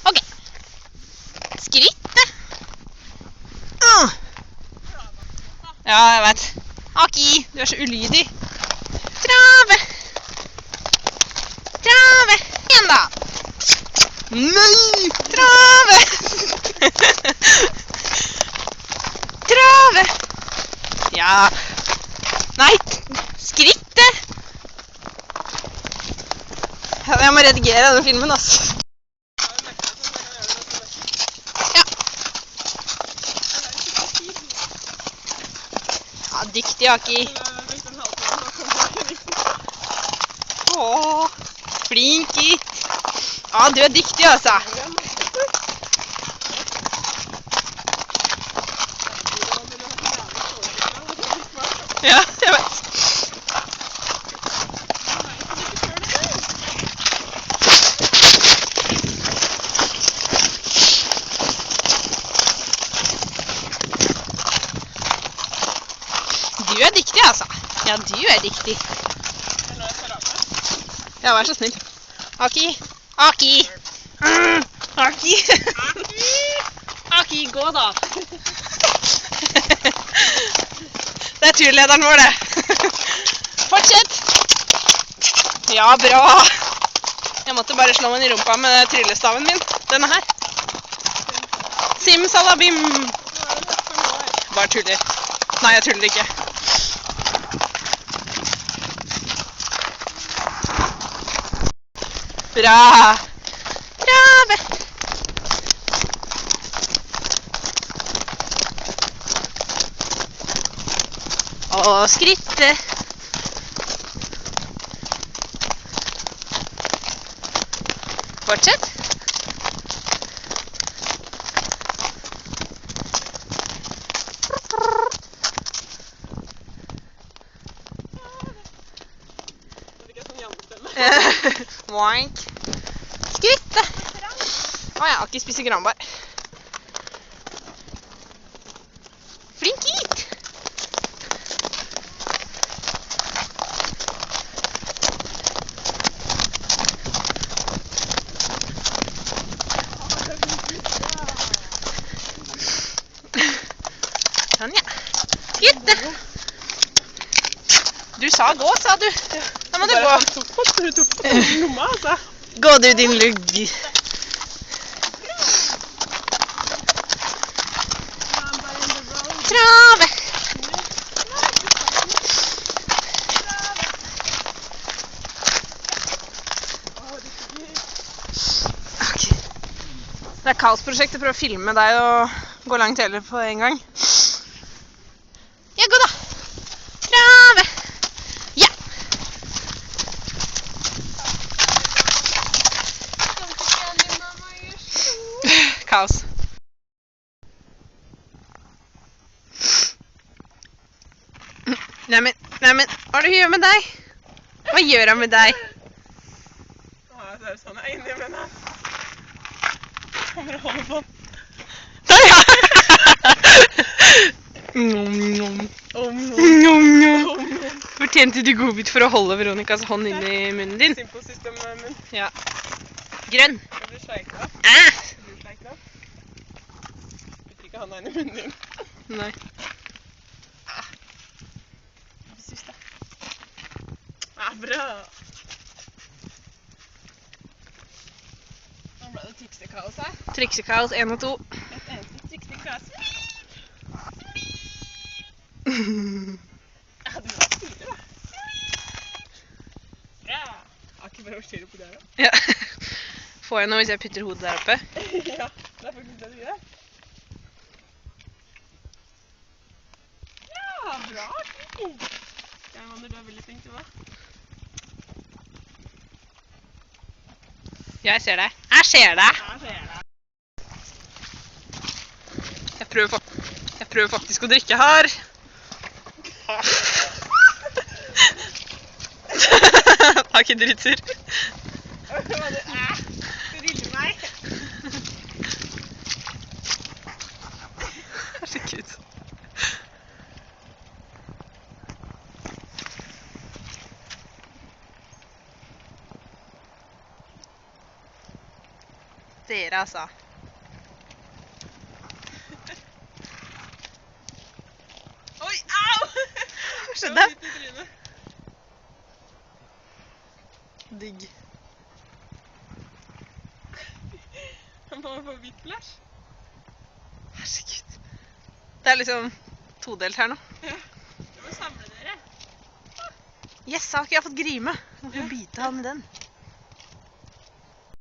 Ok. Skrittet. Ja, jeg vet. Aki, du er så ulydig. Trave. Trave. Igjen da. Nei! Trave. Trave. Ja. Nei, skrittet. Jeg må redigere denne filmen, altså. Ja, dyktig, Aki. Åh, flink gitt. Ja, du er dyktig, altså. Ja, jeg vet. Du er dyktig, altså. Ja, du er dyktig. Ja, vær så snill. Aki. Aki. Aki. Aki, gå da. Det er turlederen vår, det. Fortsett. Ja, bra. Jeg måtte bare slå den i rumpa med tryllestaven min. Denne her. Simsalabim. Bare tuller. Nei, jeg tuller ikke. Bra! Trave! Og skrittet. Fortsett. Moink. Skrittet. Åja, Aki spiser granbar. Flink gitt. Sånn, ja. Skrittet. Du sa gå, sa du. Da må du gå. Gå du, din lugg. Trave. Okay. Det er kaosprosjektet for å filme deg og gå langt heller på en gang. Ja, gå da. Trave. Ja. Kaos. Neimen, hva er det hun gjør med deg? Hva gjør han med deg? Det er sånn jeg er inni med den. Kommer og holder på. Der, ja! Fortjente du godbit for å holde Veronikas hånd inn i munnen din? Simple-system-munn. Ja. Grønn. Jeg blir sleika. Ah! Du blir sleika. Vil ikke ha den inn i munnen din. Nei. Siste. Bra. Nå ble det triksekaos her. Triksekaos 1 og 2. Et eneste triksekaos. Ja, du var tidlig da. Bra. Aki bare kjører på der da. Ja. Får jeg noe hvis jeg putter hodet der oppe? Ja, det er faktisk det du gjør. Ja, bra Aki. Jeg mener du er veldig flink til det. Jeg ser deg. Jeg ser deg. Jeg ser det. Jeg prøver faktisk å drikke her. Takk, dritter. Du riller meg. Herregud. Dere dere, altså. Oi, au! Hva skjedde? Jeg var litt i trynet. Digg. Han må få whiplash. Herregud. Det er liksom todelt her nå. Ja. Du må samle dere. Yes, har ikke jeg fått grime? Nå får jeg bite han i den.